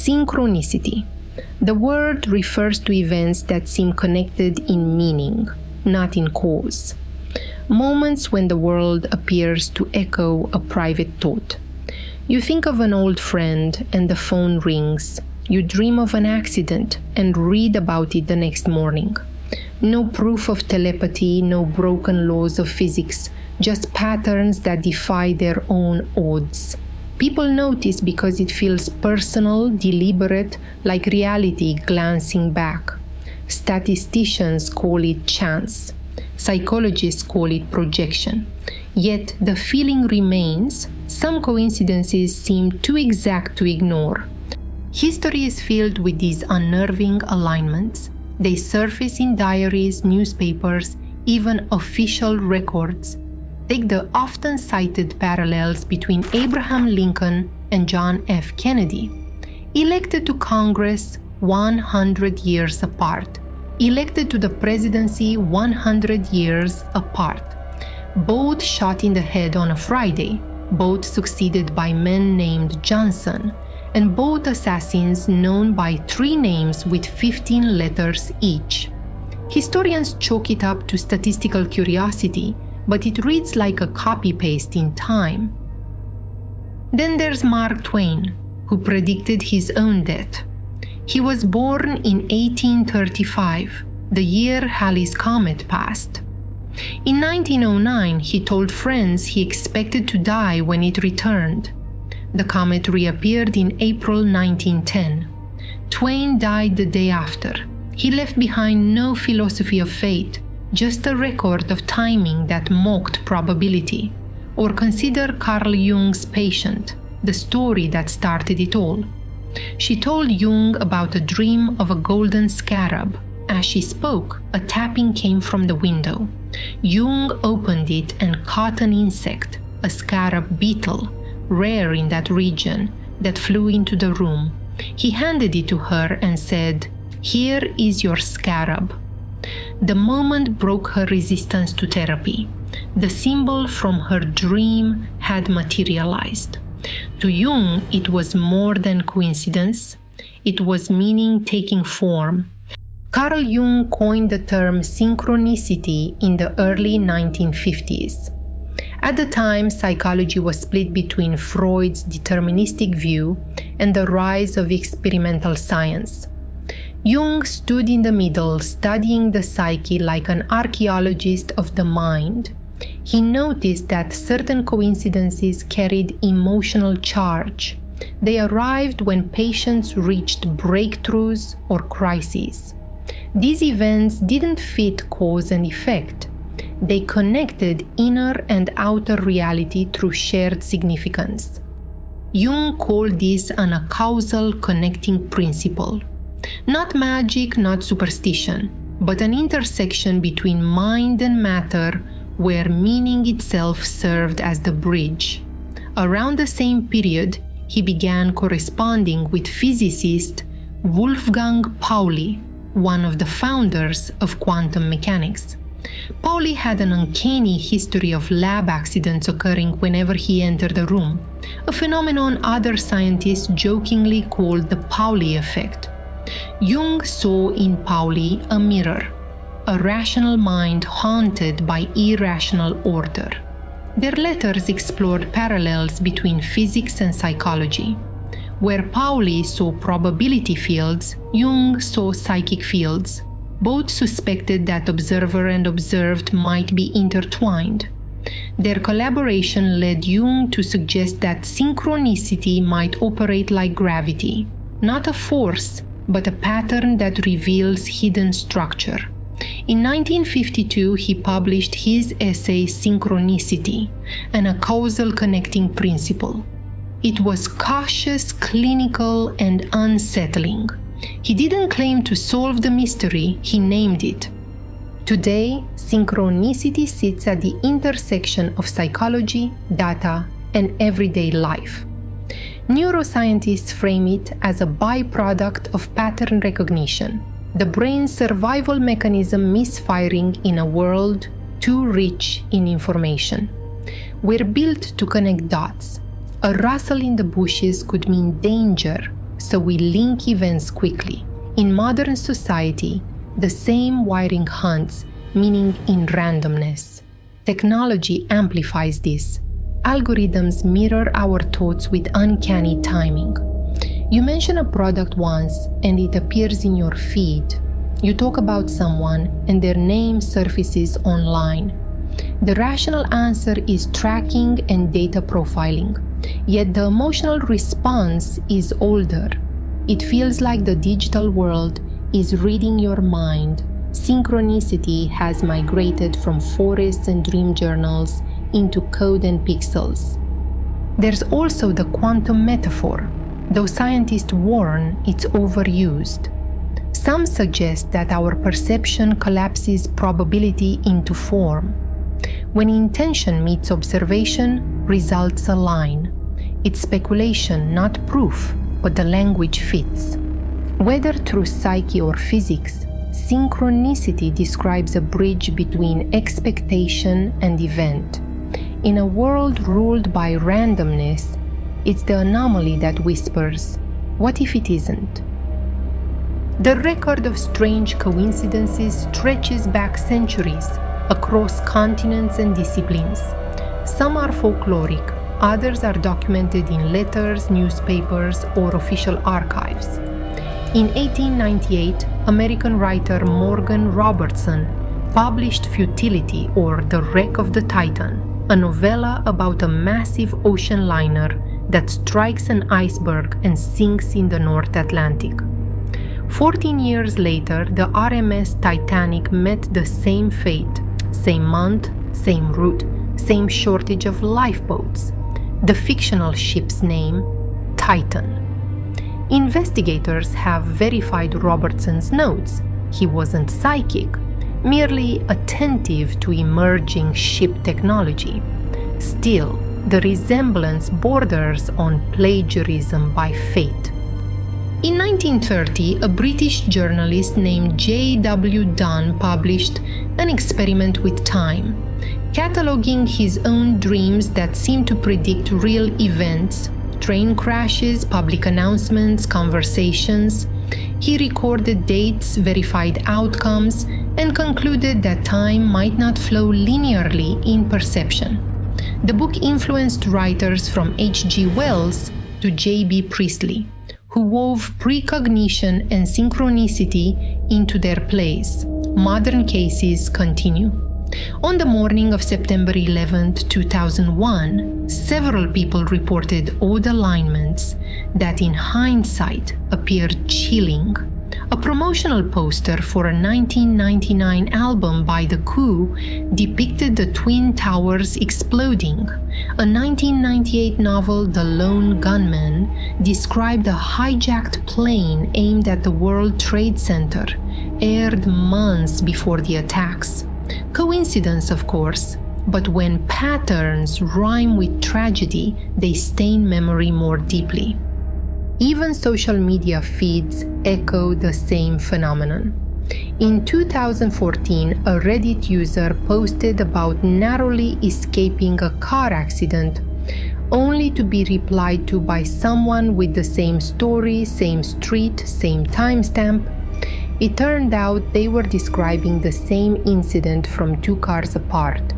Synchronicity. The word refers to events that seem connected in meaning, not in cause. Moments when the world appears to echo a private thought. You think of an old friend and the phone rings. You dream of an accident and read about it the next morning. No proof of telepathy, no broken laws of physics, just patterns that defy their own odds. People notice because it feels personal, deliberate, like reality glancing back. Statisticians call it chance. Psychologists call it projection. Yet the feeling remains. Some coincidences seem too exact to ignore. History is filled with these unnerving alignments. They surface in diaries, newspapers, even official records. Take the often cited parallels between Abraham Lincoln and John F. Kennedy, elected to Congress 100 years apart, elected to the presidency 100 years apart. Both shot in the head on a Friday, both succeeded by men named Johnson, and both assassins known by 3 names with 15 letters each. Historians chalk it up to statistical curiosity, but it reads like a copy-paste in time. Then there's Mark Twain, who predicted his own death. He was born in 1835, the year Halley's Comet passed. In 1909, he told friends he expected to die when it returned. The comet reappeared in April 1910. Twain died the day after. He left behind no philosophy of fate, just a record of timing that mocked probability. Or consider Carl Jung's patient, the story that started it all. She told Jung about a dream of a golden scarab. As she spoke, a tapping came from the window. Jung opened it and caught an insect, a scarab beetle, rare in that region, that flew into the room. He handed it to her and said, "Here is your scarab." The moment broke her resistance to therapy. The symbol from her dream had materialized. To Jung, it was more than coincidence. It was meaning taking form. Carl Jung coined the term synchronicity in the early 1950s. At the time, psychology was split between Freud's deterministic view and the rise of experimental science. Jung stood in the middle, studying the psyche like an archaeologist of the mind. He noticed that certain coincidences carried emotional charge. They arrived when patients reached breakthroughs or crises. These events didn't fit cause and effect. They connected inner and outer reality through shared significance. Jung called this an acausal connecting principle. Not magic, not superstition, but an intersection between mind and matter where meaning itself served as the bridge. Around the same period, he began corresponding with physicist Wolfgang Pauli, one of the founders of quantum mechanics. Pauli had an uncanny history of lab accidents occurring whenever he entered a room, a phenomenon other scientists jokingly called the Pauli effect. Jung saw in Pauli a mirror, a rational mind haunted by irrational order. Their letters explored parallels between physics and psychology. Where Pauli saw probability fields, Jung saw psychic fields. Both suspected that observer and observed might be intertwined. Their collaboration led Jung to suggest that synchronicity might operate like gravity, not a force, but a pattern that reveals hidden structure. In 1952, he published his essay Synchronicity, an acausal connecting principle. It was cautious, clinical, and unsettling. He didn't claim to solve the mystery, he named it. Today, synchronicity sits at the intersection of psychology, data, and everyday life. Neuroscientists frame it as a byproduct of pattern recognition, the brain's survival mechanism misfiring in a world too rich in information. We're built to connect dots. A rustle in the bushes could mean danger. so we link events quickly. In modern society, the same wiring hunts meaning in randomness. Technology amplifies this. Algorithms mirror our thoughts with uncanny timing. You mention a product once and it appears in your feed. You talk about someone and their name surfaces online. The rational answer is tracking and data profiling, yet the emotional response is older. It feels like the digital world is reading your mind. Synchronicity has migrated from forests and dream journals into code and pixels. There's also the quantum metaphor, though scientists warn it's overused. Some suggest that our perception collapses probability into form. When intention meets observation, results align. It's speculation, not proof, but the language fits. Whether through psyche or physics, synchronicity describes a bridge between expectation and event. In a world ruled by randomness, it's the anomaly that whispers, "What if it isn't?" The record of strange coincidences stretches back centuries, across continents and disciplines. Some are folkloric, others are documented in letters, newspapers, or official archives. In 1898, American writer Morgan Robertson published Futility, or The Wreck of the Titan, a novella about a massive ocean liner that strikes an iceberg and sinks in the North Atlantic. 14 years later, the RMS Titanic met the same fate, same month, same route, same shortage of lifeboats. The fictional ship's name, Titan. Investigators have verified Robertson's notes. He wasn't psychic, merely attentive to emerging ship technology. Still, the resemblance borders on plagiarism by fate. In 1930, a British journalist named J.W. Dunn published an experiment with time, cataloging his own dreams that seemed to predict real events, train crashes, public announcements, conversations. He recorded dates, verified outcomes, and concluded that time might not flow linearly in perception. The book influenced writers from H.G. Wells to J.B. Priestley, who wove precognition and synchronicity into their plays. Modern cases continue. On the morning of September 11, 2001, several people reported odd alignments that in hindsight appeared chilling. A promotional poster for a 1999 album by The Coup depicted the Twin Towers exploding. A 1998 novel, The Lone Gunman, described a hijacked plane aimed at the World Trade Center, aired months before the attacks. Coincidence, of course, but when patterns rhyme with tragedy, they stain memory more deeply. Even social media feeds echo the same phenomenon. In 2014, a Reddit user posted about narrowly escaping a car accident, only to be replied to by someone with the same story, same street, same timestamp. It turned out they were describing the same incident from 2 cars apart.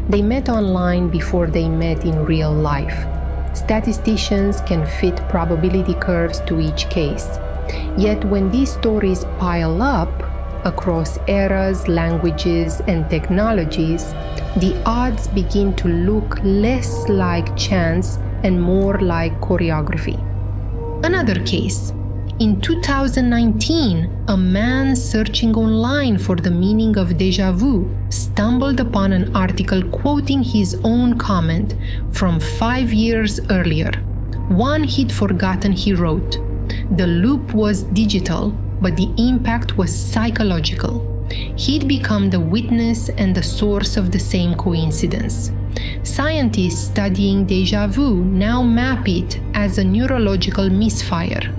They met online before they met in real life. Statisticians can fit probability curves to each case. Yet when these stories pile up across eras, languages, and technologies, the odds begin to look less like chance and more like choreography. Another case. In 2019, a man searching online for the meaning of déjà vu stumbled upon an article quoting his own comment from 5 years earlier. One he'd forgotten he wrote. The loop was digital, but the impact was psychological. He'd become the witness and the source of the same coincidence. Scientists studying déjà vu now map it as a neurological misfire.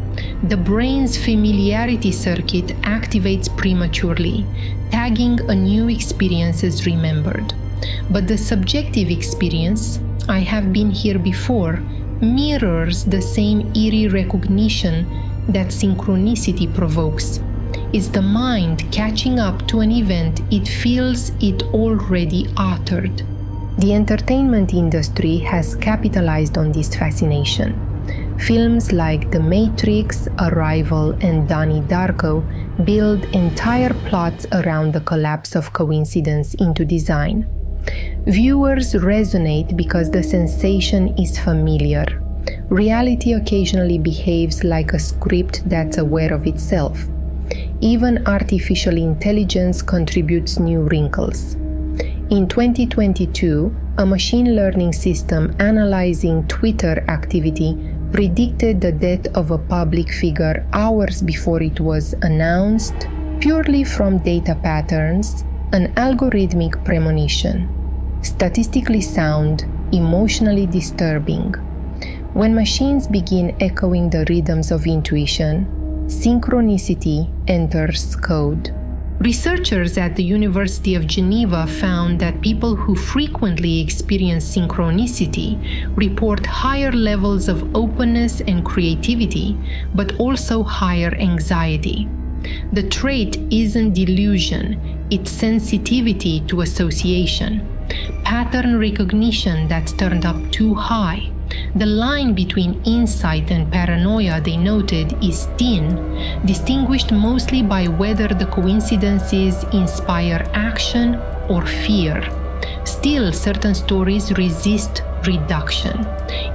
The brain's familiarity circuit activates prematurely, tagging a new experience as remembered. But the subjective experience, "I have been here before," mirrors the same eerie recognition that synchronicity provokes. It's the mind catching up to an event it feels it already uttered. The entertainment industry has capitalized on this fascination. Films like The Matrix, Arrival, and Donnie Darko build entire plots around the collapse of coincidence into design. Viewers resonate because the sensation is familiar. Reality occasionally behaves like a script that's aware of itself. Even artificial intelligence contributes new wrinkles. In 2022, a machine learning system analyzing Twitter activity predicted the death of a public figure hours before it was announced, purely from data patterns, an algorithmic premonition. Statistically sound, emotionally disturbing. When machines begin echoing the rhythms of intuition, synchronicity enters code. Researchers at the University of Geneva found that people who frequently experience synchronicity report higher levels of openness and creativity, but also higher anxiety. The trait isn't delusion, it's sensitivity to association, pattern recognition that's turned up too high. The line between insight and paranoia, they noted, is thin, distinguished mostly by whether the coincidences inspire action or fear. Still, certain stories resist reduction.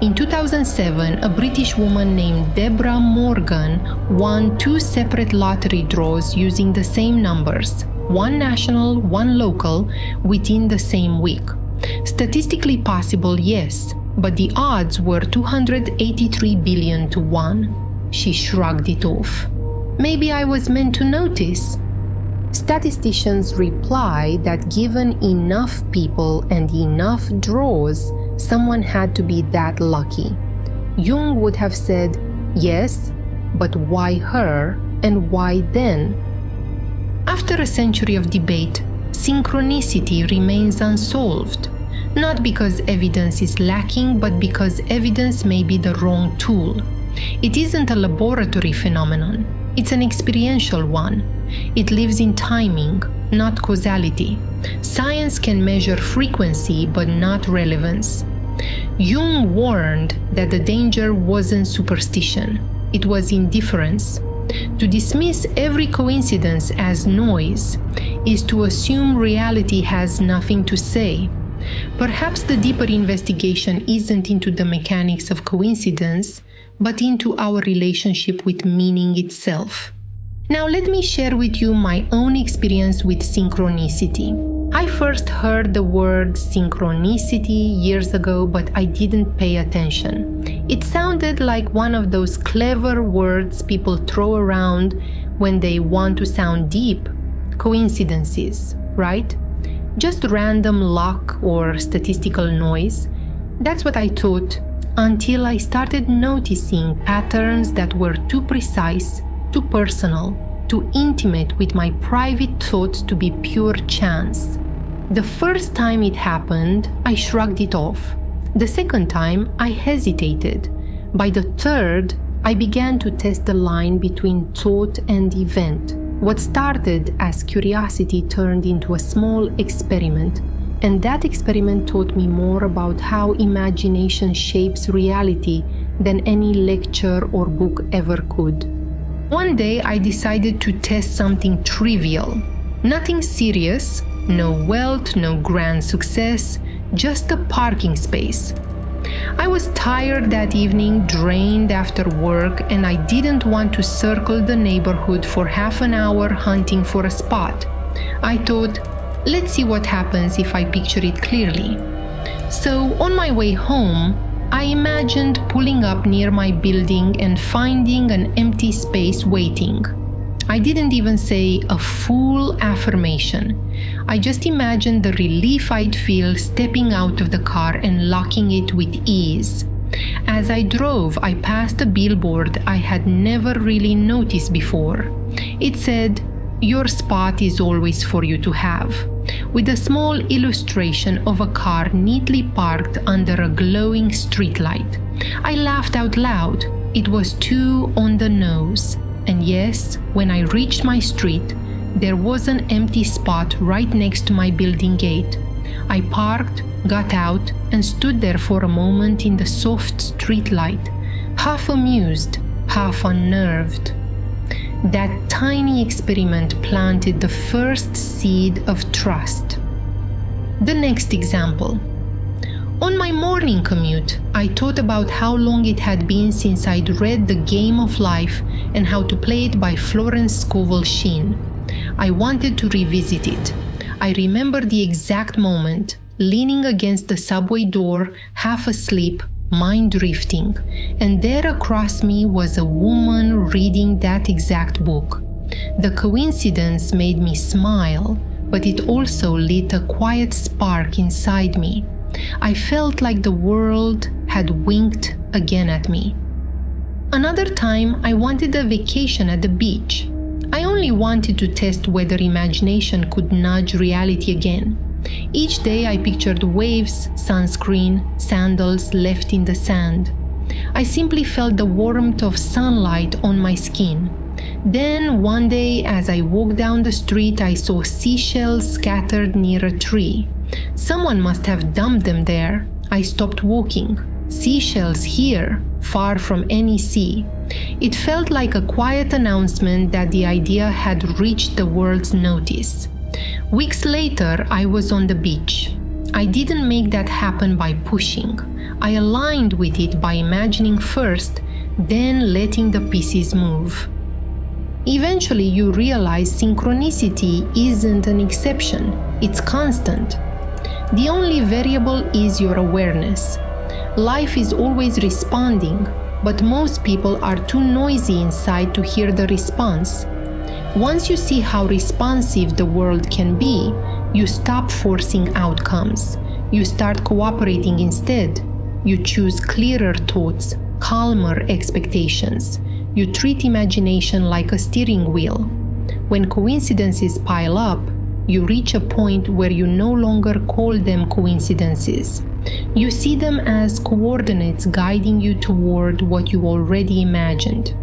In 2007, a British woman named Deborah Morgan won 2 separate lottery draws using the same numbers, one national, one local, within the same week. Statistically possible, yes, but the odds were 283 billion to 1. She shrugged it off. Maybe I was meant to notice. Statisticians reply that given enough people and enough draws, someone had to be that lucky. Jung would have said, yes, but why her and why then? After a century of debate, synchronicity remains unsolved. Not because evidence is lacking, but because evidence may be the wrong tool. It isn't a laboratory phenomenon, it's an experiential one. It lives in timing, not causality. Science can measure frequency, but not relevance. Jung warned that the danger wasn't superstition, it was indifference. To dismiss every coincidence as noise is to assume reality has nothing to say. Perhaps the deeper investigation isn't into the mechanics of coincidence, but into our relationship with meaning itself. Now let me share with you my own experience with synchronicity. I first heard the word synchronicity years ago, but I didn't pay attention. It sounded like one of those clever words people throw around when they want to sound deep. Coincidences, right? Just random luck or statistical noise. That's what I thought, until I started noticing patterns that were too precise, too personal, too intimate with my private thoughts to be pure chance. The first time it happened, I shrugged it off. The second time, I hesitated. By the third, I began to test the line between thought and event. What started as curiosity turned into a small experiment, and that experiment taught me more about how imagination shapes reality than any lecture or book ever could. One day I decided to test something trivial. Nothing serious, no wealth, no grand success, just a parking space. I was tired that evening, drained after work, and I didn't want to circle the neighborhood for half an hour hunting for a spot. I thought, let's see what happens if I picture it clearly. So on my way home, I imagined pulling up near my building and finding an empty space waiting. I didn't even say a full affirmation. I just imagined the relief I'd feel stepping out of the car and locking it with ease. As I drove, I passed a billboard I had never really noticed before. It said, "Your spot is always for you to have," with a small illustration of a car neatly parked under a glowing streetlight. I laughed out loud. It was too on the nose, and yes, when I reached my street, there was an empty spot right next to my building gate. I parked, got out, and stood there for a moment in the soft street light, half amused, half unnerved. That tiny experiment planted the first seed of trust. The next example. On my morning commute, I thought about how long it had been since I'd read The Game of Life and How to Play It by Florence Scovel Shinn. I wanted to revisit it. I remember the exact moment, leaning against the subway door, half asleep, mind drifting, and there across me was a woman reading that exact book. The coincidence made me smile, but it also lit a quiet spark inside me. I felt like the world had winked again at me. Another time, I wanted a vacation at the beach. I only wanted to test whether imagination could nudge reality again. Each day I pictured waves, sunscreen, sandals left in the sand. I simply felt the warmth of sunlight on my skin. Then one day as I walked down the street, I saw seashells scattered near a tree. Someone must have dumped them there. I stopped walking. Seashells here, far from any sea. It felt like a quiet announcement that the idea had reached the world's notice. Weeks later, I was on the beach. I didn't make that happen by pushing. I aligned with it by imagining first, then letting the pieces move. Eventually, you realize synchronicity isn't an exception, it's constant. The only variable is your awareness. Life is always responding, but most people are too noisy inside to hear the response. Once you see how responsive the world can be, you stop forcing outcomes. You start cooperating instead. You choose clearer thoughts, calmer expectations. You treat imagination like a steering wheel. When coincidences pile up, you reach a point where you no longer call them coincidences. You see them as coordinates guiding you toward what you already imagined.